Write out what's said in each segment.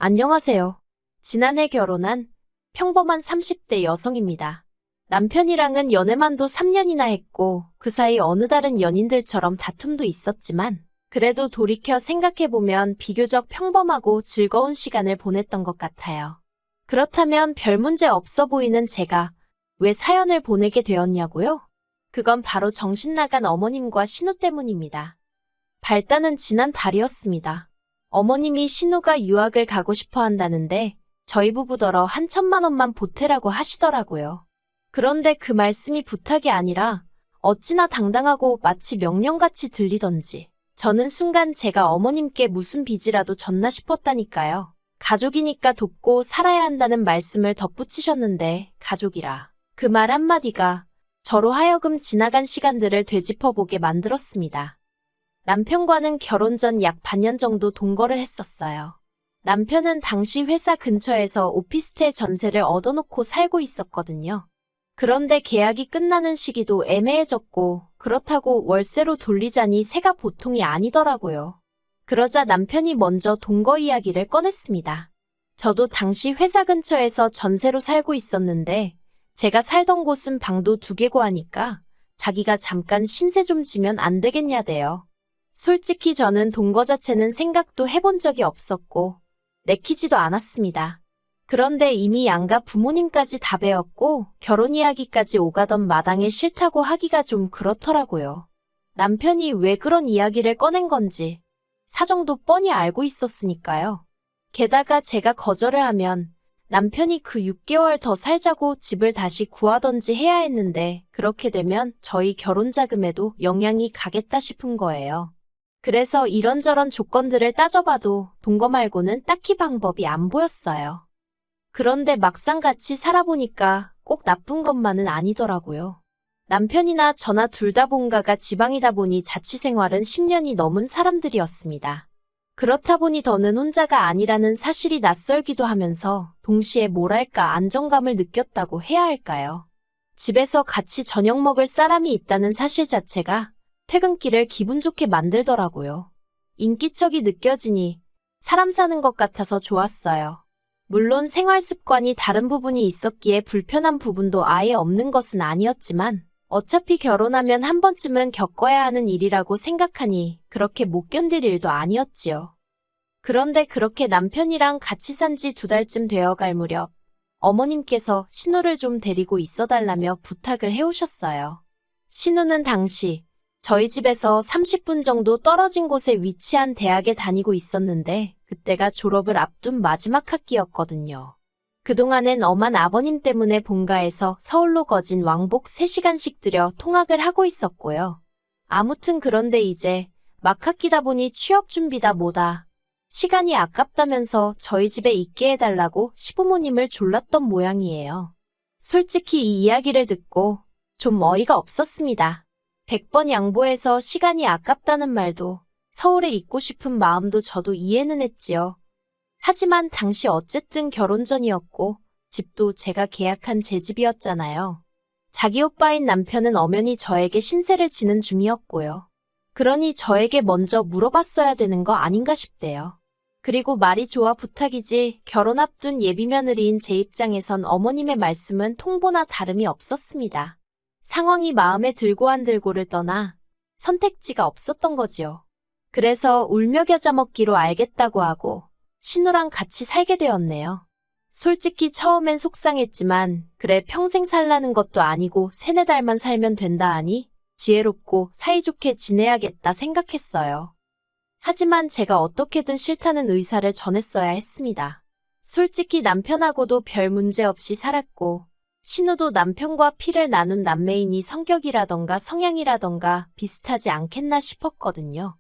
안녕하세요. 지난해 결혼한 평범한 30대 여성입니다. 남편이랑은 연애만도 3년이나 했고 그 사이 어느 다른 연인들처럼 다툼도 있었지만 그래도 돌이켜 생각해보면 비교적 평범하고 즐거운 시간을 보냈던 것 같아요. 그렇다면 별 문제 없어 보이는 제가 왜 사연을 보내게 되었냐고요? 그건 바로 정신 나간 어머님과 신우 때문입니다. 발단은 지난 달이었습니다. 어머님이 신우가 유학을 가고 싶어 한다는데 저희 부부더러 한 1,000만 원만 보태라고 하시더라고요. 그런데 그 말씀이 부탁이 아니라 어찌나 당당하고 마치 명령같이 들리던지 저는 순간 제가 어머님께 무슨 빚이라도 졌나 싶었다니까요. 가족이니까 돕고 살아야 한다는 말씀을 덧붙이셨는데 가족이라. 그 말 한마디가 저로 하여금 지나간 시간들을 되짚어보게 만들었습니다. 남편과는 결혼 전 약 반년 정도 동거를 했었어요. 남편은 당시 회사 근처에서 오피스텔 전세를 얻어놓고 살고 있었거든요. 그런데 계약이 끝나는 시기도 애매해졌고 그렇다고 월세로 돌리자니 새가 보통이 아니더라고요. 그러자 남편이 먼저 동거 이야기를 꺼냈습니다. 저도 당시 회사 근처에서 전세로 살고 있었는데 제가 살던 곳은 방도 2개고 하니까 자기가 잠깐 신세 좀 지면 안 되겠냐대요. 솔직히 저는 동거 자체는 생각도 해본 적이 없었고 내키지도 않았습니다. 그런데 이미 양가 부모님까지 다 배웠고 결혼 이야기까지 오가던 마당에 싫다고 하기가 좀 그렇더라고요. 남편이 왜 그런 이야기를 꺼낸 건지 사정도 뻔히 알고 있었으니까요. 게다가 제가 거절을 하면 남편이 그 6개월 더 살자고 집을 다시 구하던지 해야 했는데 그렇게 되면 저희 결혼 자금에도 영향이 가겠다 싶은 거예요. 그래서 이런저런 조건들을 따져봐도 동거 말고는 딱히 방법이 안 보였어요. 그런데 막상 같이 살아보니까 꼭 나쁜 것만은 아니더라고요. 남편이나 저나 둘 다 본가가 지방이다 보니 자취생활은 10년이 넘은 사람들이었습니다. 그렇다 보니 더는 혼자가 아니라는 사실이 낯설기도 하면서 동시에 뭐랄까 안정감을 느꼈다고 해야 할까요? 집에서 같이 저녁 먹을 사람이 있다는 사실 자체가 퇴근길을 기분 좋게 만들더라고요. 인기척이 느껴지니 사람 사는 것 같아서 좋았어요. 물론 생활 습관이 다른 부분이 있었기에 불편한 부분도 아예 없는 것은 아니었지만 어차피 결혼하면 한 번쯤은 겪어야 하는 일이라고 생각하니 그렇게 못 견딜 일도 아니었지요. 그런데 그렇게 남편이랑 같이 산 지 2달쯤 되어갈 무렵 어머님께서 신우를 좀 데리고 있어달라며 부탁을 해오셨어요. 신우는 당시 저희 집에서 30분 정도 떨어진 곳에 위치한 대학에 다니고 있었는데 그때가 졸업을 앞둔 마지막 학기였거든요. 그동안엔 엄한 아버님 때문에 본가에서 서울로 거진 왕복 3시간씩 들여 통학을 하고 있었고요. 아무튼 그런데 이제 막 학기다 보니 취업 준비다 뭐다. 시간이 아깝다면서 저희 집에 있게 해달라고 시부모님을 졸랐던 모양이에요. 솔직히 이 이야기를 듣고 좀 어이가 없었습니다. 100번 양보해서 시간이 아깝다는 말도 서울에 있고 싶은 마음도 저도 이해는 했지요. 하지만 당시 어쨌든 결혼 전이었고 집도 제가 계약한 제 집이었잖아요. 자기 오빠인 남편은 엄연히 저에게 신세를 지는 중이었고요. 그러니 저에게 먼저 물어봤어야 되는 거 아닌가 싶대요. 그리고 말이 좋아 부탁이지 결혼 앞둔 예비며느리인 제 입장에선 어머님의 말씀은 통보나 다름이 없었습니다. 상황이 마음에 들고 안 들고를 떠나 선택지가 없었던 거지요. 그래서 울며 겨자 먹기로 알겠다고 하고 신우랑 같이 살게 되었네요. 솔직히 처음엔 속상했지만 그래 평생 살라는 것도 아니고 3-4달만 살면 된다 하니 지혜롭고 사이좋게 지내야겠다 생각했어요. 하지만 제가 어떻게든 싫다는 의사를 전했어야 했습니다. 솔직히 남편하고도 별 문제 없이 살았고 신우도 남편과 피를 나눈 남매이니 성격이라던가 성향이라던가 비슷하지 않겠나 싶었거든요.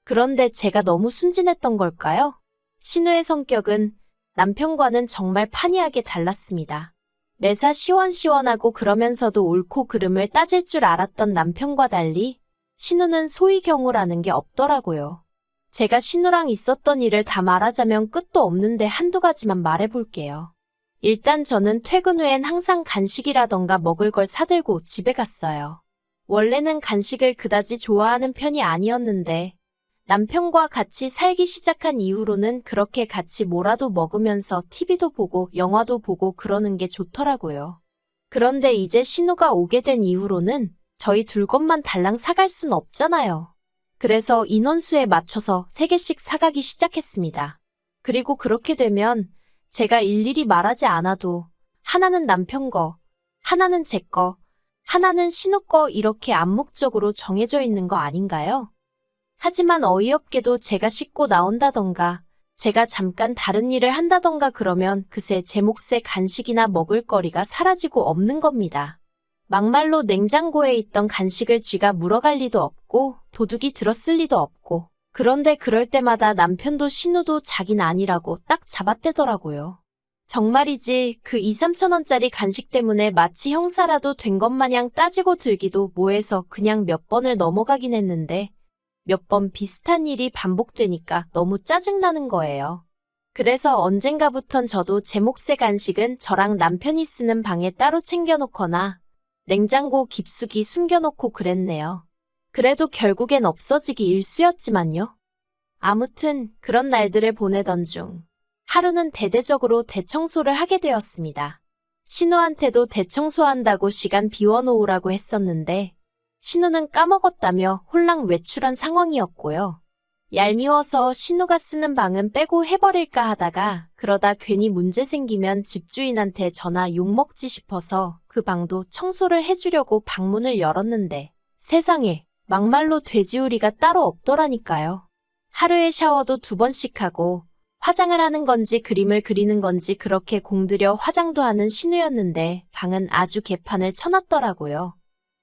그런데 제가 너무 순진했던 걸까요? 신우의 성격은 남편과는 정말 판이하게 달랐습니다. 매사 시원시원하고 그러면서도 옳고 그름을 따질 줄 알았던 남편과 달리 신우는 소위 경우라는 게 없더라고요. 제가 신우랑 있었던 일을 다 말하자면 끝도 없는데 한두 가지만 말해볼게요. 일단 저는 퇴근 후엔 항상 간식이라던가 먹을 걸 사들고 집에 갔어요. 원래는 간식을 그다지 좋아하는 편이 아니었는데 남편과 같이 살기 시작한 이후로는 그렇게 같이 뭐라도 먹으면서 TV도 보고 영화도 보고 그러는 게 좋더라고요. 그런데 이제 신우가 오게 된 이후로는 저희 둘 것만 달랑 사갈 순 없잖아요. 그래서 인원수에 맞춰서 3개씩 사가기 시작했습니다. 그리고 그렇게 되면 제가 일일이 말하지 않아도 하나는 남편 거, 하나는 제 거, 하나는 신우 거 이렇게 암묵적으로 정해져 있는 거 아닌가요? 하지만 어이없게도 제가 씻고 나온다던가 제가 잠깐 다른 일을 한다던가 그러면 그새 제 몫의 간식이나 먹을거리가 사라지고 없는 겁니다. 막말로 냉장고에 있던 간식을 쥐가 물어갈 리도 없고 도둑이 들었을 리도 없고 그런데 그럴 때마다 남편도 신우도 자긴 아니라고 딱 잡아떼더라고요. 정말이지 그 2, 3천 원짜리 간식 때문에 마치 형사라도 된 것 마냥 따지고 들기도 뭐해서 그냥 몇 번을 넘어가긴 했는데 몇 번 비슷한 일이 반복되니까 너무 짜증나는 거예요. 그래서 언젠가부턴 저도 제 몫의 간식은 저랑 남편이 쓰는 방에 따로 챙겨놓거나 냉장고 깊숙이 숨겨놓고 그랬네요. 그래도 결국엔 없어지기 일쑤였지만요. 아무튼 그런 날들을 보내던 중 하루는 대대적으로 대청소를 하게 되었습니다. 신우한테도 대청소한다고 시간 비워놓으라고 했었는데 신우는 까먹었다며 홀랑 외출한 상황이었고요. 얄미워서 신우가 쓰는 방은 빼고 해버릴까 하다가 그러다 괜히 문제 생기면 집주인한테 전화 욕먹지 싶어서 그 방도 청소를 해주려고 방문을 열었는데 세상에 막말로 돼지우리가 따로 없더라니까요. 하루에 샤워도 2번씩 하고 화장을 하는 건지 그림을 그리는 건지 그렇게 공들여 화장도 하는 신우였는데 방은 아주 개판을 쳐놨더라고요.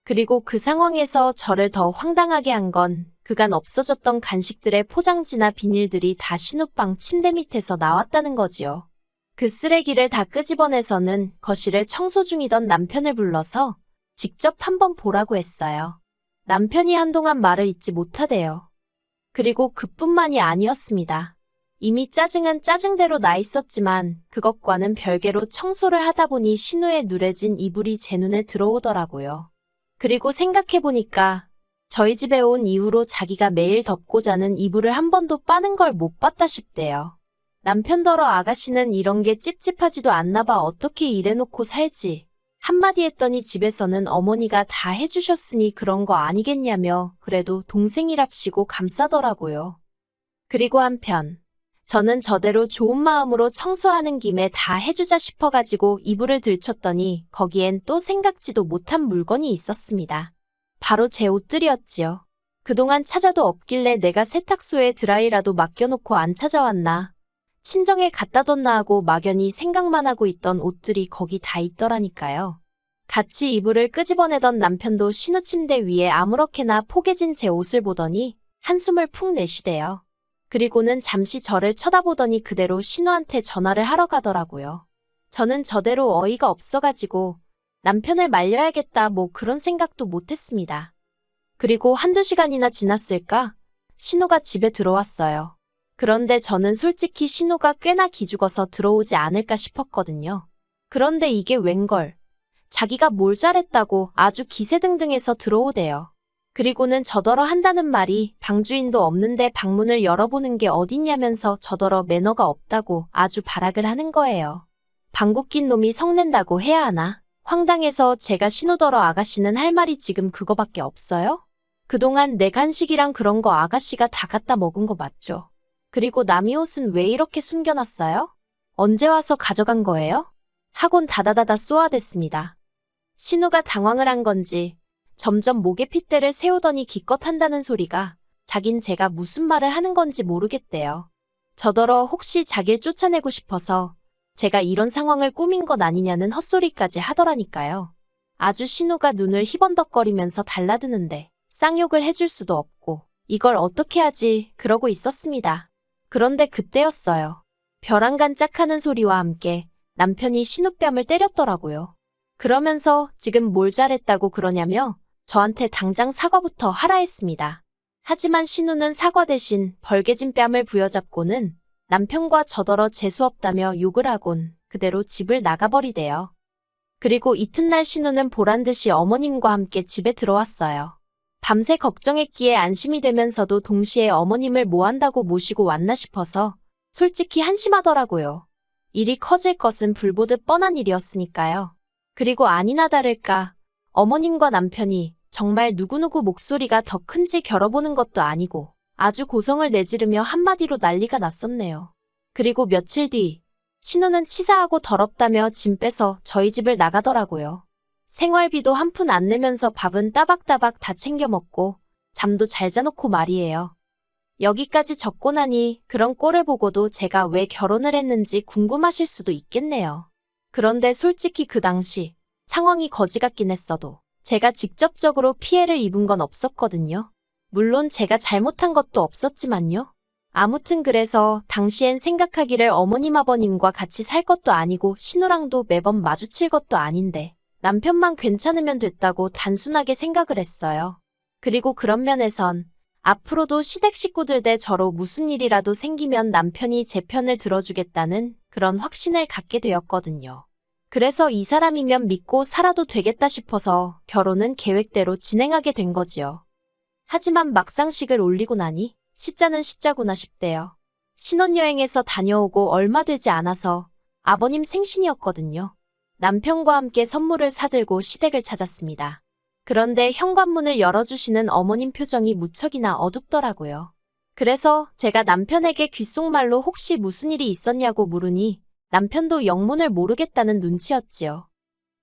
그리고 그 상황에서 저를 더 황당하게 한 건 그간 없어졌던 간식들의 포장지나 비닐들이 다 신우방 침대 밑에서 나왔다는 거지요. 그 쓰레기를 다 끄집어내서는 거실을 청소 중이던 남편을 불러서 직접 한번 보라고 했어요. 남편이 한동안 말을 잇지 못하대요. 그리고 그뿐만이 아니었습니다. 이미 짜증은 짜증대로 나 있었지만 그것과는 별개로 청소를 하다 보니 신우의 누래진 이불이 제 눈에 들어오더라고요. 그리고 생각해보니까 저희 집에 온 이후로 자기가 매일 덮고 자는 이불을 한 번도 빠는 걸 못 봤다 싶대요. 남편더러 아가씨는 이런 게 찝찝하지도 않나 봐 어떻게 이래놓고 살지. 한마디 했더니 집에서는 어머니가 다 해주셨으니 그런 거 아니겠냐며 그래도 동생이랍시고 감싸더라고요. 그리고 한편 저는 저대로 좋은 마음으로 청소하는 김에 다 해주자 싶어가지고 이불을 들쳤더니 거기엔 또 생각지도 못한 물건이 있었습니다. 바로 제 옷들이었지요. 그동안 찾아도 없길래 내가 세탁소에 드라이라도 맡겨놓고 안 찾아왔나. 친정에 갖다 뒀나 하고 막연히 생각만 하고 있던 옷들이 거기 다 있더라니까요. 같이 이불을 끄집어내던 남편도 신우 침대 위에 아무렇게나 포개진 제 옷을 보더니 한숨을 푹 내쉬대요. 그리고는 잠시 저를 쳐다보더니 그대로 신우한테 전화를 하러 가더라고요. 저는 저대로 어이가 없어가지고 남편을 말려야겠다 뭐 그런 생각도 못했습니다. 그리고 1~2시간이나 지났을까? 신우가 집에 들어왔어요. 그런데 저는 솔직히 신우가 꽤나 기죽어서 들어오지 않을까 싶었거든요. 그런데 이게 웬걸. 자기가 뭘 잘했다고 아주 기세등등해서 들어오대요. 그리고는 저더러 한다는 말이 방주인도 없는데 방문을 열어보는 게 어딨냐면서 저더러 매너가 없다고 아주 발악을 하는 거예요. 방구 낀 놈이 성낸다고 해야 하나? 황당해서 제가 신우더러 아가씨는 할 말이 지금 그거밖에 없어요? 그동안 내 간식이랑 그런 거 아가씨가 다 갖다 먹은 거 맞죠? 그리고 남이 옷은 왜 이렇게 숨겨놨어요? 언제 와서 가져간 거예요? 하곤 다다다다 쏘아댔습니다. 신우가 당황을 한 건지 점점 목에 핏대를 세우더니 기껏 한다는 소리가 자긴 제가 무슨 말을 하는 건지 모르겠대요. 저더러 혹시 자길 쫓아내고 싶어서 제가 이런 상황을 꾸민 것 아니냐는 헛소리까지 하더라니까요. 아주 신우가 눈을 희번덕거리면서 달라드는데 쌍욕을 해줄 수도 없고 이걸 어떻게 하지 그러고 있었습니다. 그런데 그때였어요. 벼랑간짝하는 소리와 함께 남편이 신우 뺨을 때렸더라고요. 그러면서 지금 뭘 잘했다고 그러냐며 저한테 당장 사과부터 하라 했습니다. 하지만 신우는 사과 대신 벌개진 뺨을 부여잡고는 남편과 저더러 재수없다며 욕을 하곤 그대로 집을 나가버리대요. 그리고 이튿날 신우는 보란듯이 어머님과 함께 집에 들어왔어요. 밤새 걱정했기에 안심이 되면서도 동시에 어머님을 뭐 한다고 모시고 왔나 싶어서 솔직히 한심하더라고요. 일이 커질 것은 불보듯 뻔한 일이었으니까요. 그리고 아니나 다를까 어머님과 남편이 정말 누구누구 목소리가 더 큰지 겨뤄보는 것도 아니고 아주 고성을 내지르며 한마디로 난리가 났었네요. 그리고 며칠 뒤 신우는 치사하고 더럽다며 짐 빼서 저희 집을 나가더라고요. 생활비도 한 푼 안 내면서 밥은 따박따박 다 챙겨 먹고 잠도 잘 자놓고 말이에요. 여기까지 적고 나니 그런 꼴을 보고도 제가 왜 결혼을 했는지 궁금하실 수도 있겠네요. 그런데 솔직히 그 당시 상황이 거지 같긴 했어도 제가 직접적으로 피해를 입은 건 없었거든요. 물론 제가 잘못한 것도 없었지만요. 아무튼 그래서 당시엔 생각하기를 어머님 아버님과 같이 살 것도 아니고 신우랑도 매번 마주칠 것도 아닌데 남편만 괜찮으면 됐다고 단순하게 생각을 했어요. 그리고 그런 면에선 앞으로도 시댁 식구들 대 저로 무슨 일이라도 생기면 남편이 제 편을 들어주겠다는 그런 확신을 갖게 되었거든요. 그래서 이 사람이면 믿고 살아도 되겠다 싶어서 결혼은 계획대로 진행하게 된 거지요. 하지만 막상 식을 올리고 나니 시자는 시자구나 싶대요. 신혼여행에서 다녀오고 얼마 되지 않아서 아버님 생신이었거든요. 남편과 함께 선물을 사들고 시댁을 찾았습니다. 그런데 현관문을 열어주시는 어머님 표정이 무척이나 어둡더라고요. 그래서 제가 남편에게 귓속말로 혹시 무슨 일이 있었냐고 물으니 남편도 영문을 모르겠다는 눈치였지요.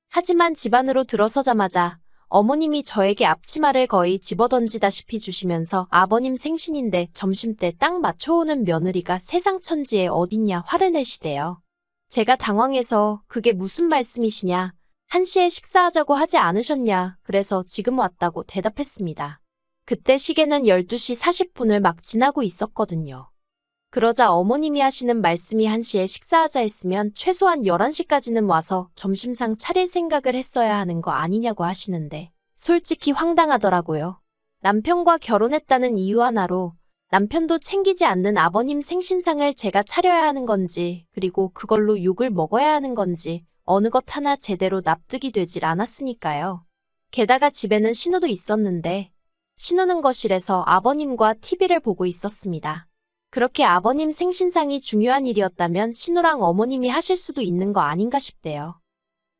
하지만 집 안으로 들어서자마자 어머님이 저에게 앞치마를 거의 집어던지다시피 주시면서 아버님 생신인데 점심때 딱 맞춰오는 며느리가 세상 천지에 어딨냐 화를 내시대요. 제가 당황해서 그게 무슨 말씀이시냐, 1시에 식사하자고 하지 않으셨냐, 그래서 지금 왔다고 대답했습니다. 그때 시계는 12시 40분을 막 지나고 있었거든요. 그러자 어머님이 하시는 말씀이 1시에 식사하자 했으면 최소한 11시까지는 와서 점심상 차릴 생각을 했어야 하는 거 아니냐고 하시는데 솔직히 황당하더라고요. 남편과 결혼했다는 이유 하나로 남편도 챙기지 않는 아버님 생신상을 제가 차려야 하는 건지 그리고 그걸로 욕을 먹어야 하는 건지 어느 것 하나 제대로 납득이 되질 않았으니까요. 게다가 집에는 신우도 있었는데 신우는 거실에서 아버님과 TV를 보고 있었습니다. 그렇게 아버님 생신상이 중요한 일이었다면 신우랑 어머님이 하실 수도 있는 거 아닌가 싶대요.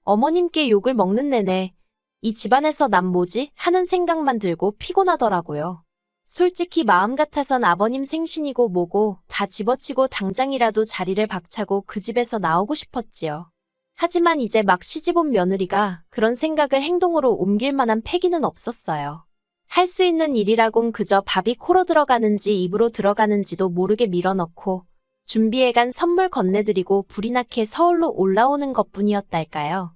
어머님께 욕을 먹는 내내 이 집안에서 난 뭐지? 하는 생각만 들고 피곤하더라고요. 솔직히 마음 같아선 아버님 생신이고 뭐고 다 집어치고 당장이라도 자리를 박차고 그 집에서 나오고 싶었지요. 하지만 이제 막 시집 온 며느리가 그런 생각을 행동으로 옮길 만한 패기는 없었어요. 할 수 있는 일이라곤 그저 밥이 코로 들어가는지 입으로 들어가는지도 모르게 밀어넣고 준비해간 선물 건네드리고 불이 나게 서울로 올라오는 것뿐이었달까요.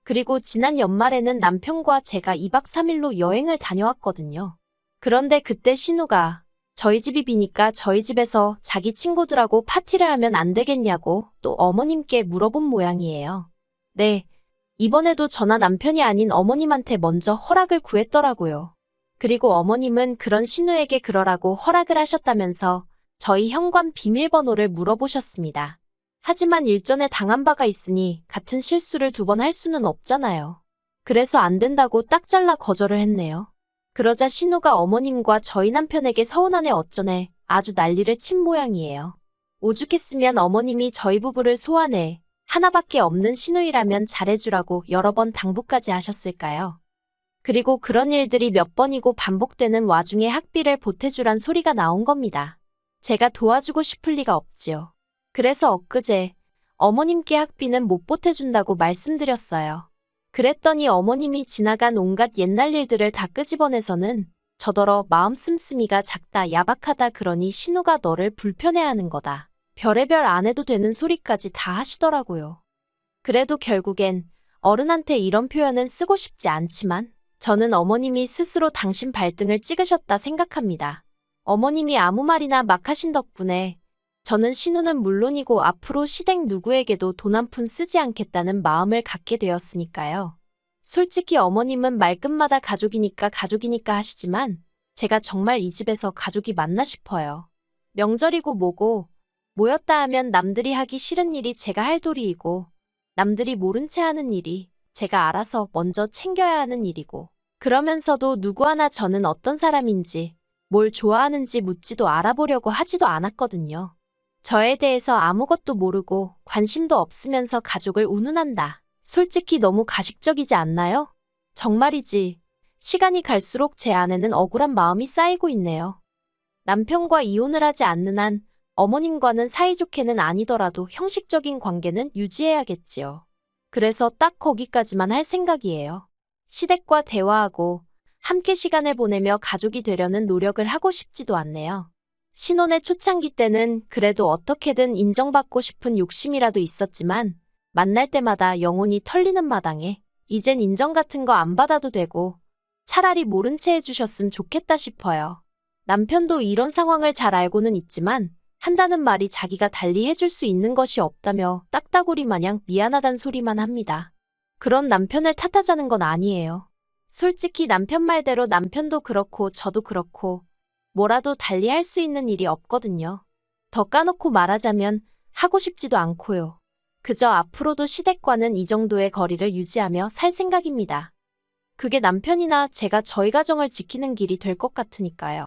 그리고 지난 연말에는 남편과 제가 2박 3일로 여행을 다녀왔거든요. 그런데 그때 신우가 저희 집이 비니까 저희 집에서 자기 친구들하고 파티를 하면 안 되겠냐고 또 어머님께 물어본 모양이에요. 네, 이번에도 저나 남편이 아닌 어머님한테 먼저 허락을 구했더라고요. 그리고 어머님은 그런 신우에게 그러라고 허락을 하셨다면서 저희 현관 비밀번호를 물어보셨습니다. 하지만 일전에 당한 바가 있으니 같은 실수를 2번 할 수는 없잖아요. 그래서 안 된다고 딱 잘라 거절을 했네요. 그러자 신우가 어머님과 저희 남편에게 서운하네 어쩌네 아주 난리를 친 모양이에요. 오죽했으면 어머님이 저희 부부를 소환해 하나밖에 없는 신우이라면 잘해주라고 여러 번 당부까지 하셨을까요? 그리고 그런 일들이 몇 번이고 반복되는 와중에 학비를 보태주란 소리가 나온 겁니다. 제가 도와주고 싶을 리가 없지요. 그래서 엊그제 어머님께 학비는 못 보태준다고 말씀드렸어요. 그랬더니 어머님이 지나간 온갖 옛날 일들을 다 끄집어내서는 저더러 마음 씀씀이가 작다 야박하다 그러니 신우가 너를 불편해하는 거다. 별의별 안 해도 되는 소리까지 다 하시더라고요. 그래도 결국엔 어른한테 이런 표현은 쓰고 싶지 않지만 저는 어머님이 스스로 당신 발등을 찍으셨다 생각합니다. 어머님이 아무 말이나 막 하신 덕분에 저는 신우는 물론이고 앞으로 시댁 누구에게도 돈 한 푼 쓰지 않겠다는 마음을 갖게 되었으니까요. 솔직히 어머님은 말끝마다 가족이니까 하시지만 제가 정말 이 집에서 가족이 맞나 싶어요. 명절이고 뭐고 모였다 하면 남들이 하기 싫은 일이 제가 할 도리이고 남들이 모른 채 하는 일이 제가 알아서 먼저 챙겨야 하는 일이고 그러면서도 누구 하나 저는 어떤 사람인지, 뭘 좋아하는지 묻지도 알아보려고 하지도 않았거든요. 저에 대해서 아무것도 모르고 관심도 없으면서 가족을 운운한다. 솔직히 너무 가식적이지 않나요? 정말이지. 시간이 갈수록 제 안에는 억울한 마음이 쌓이고 있네요. 남편과 이혼을 하지 않는 한 어머님과는 사이좋게는 아니더라도 형식적인 관계는 유지해야겠지요. 그래서 딱 거기까지만 할 생각이에요. 시댁과 대화하고 함께 시간을 보내며 가족이 되려는 노력을 하고 싶지도 않네요. 신혼의 초창기 때는 그래도 어떻게든 인정받고 싶은 욕심이라도 있었지만 만날 때마다 영혼이 털리는 마당에 이젠 인정 같은 거 안 받아도 되고 차라리 모른 채 해주셨으면 좋겠다 싶어요. 남편도 이런 상황을 잘 알고는 있지만 한다는 말이 자기가 달리 해줄 수 있는 것이 없다며 딱따구리 마냥 미안하단 소리만 합니다. 그런 남편을 탓하자는 건 아니에요. 솔직히 남편 말대로 남편도 그렇고 저도 그렇고 뭐라도 달리 할 수 있는 일이 없거든요. 더 까놓고 말하자면 하고 싶지도 않고요. 그저 앞으로도 시댁과는 이 정도의 거리를 유지하며 살 생각입니다. 그게 남편이나 제가 저희 가정을 지키는 길이 될 것 같으니까요.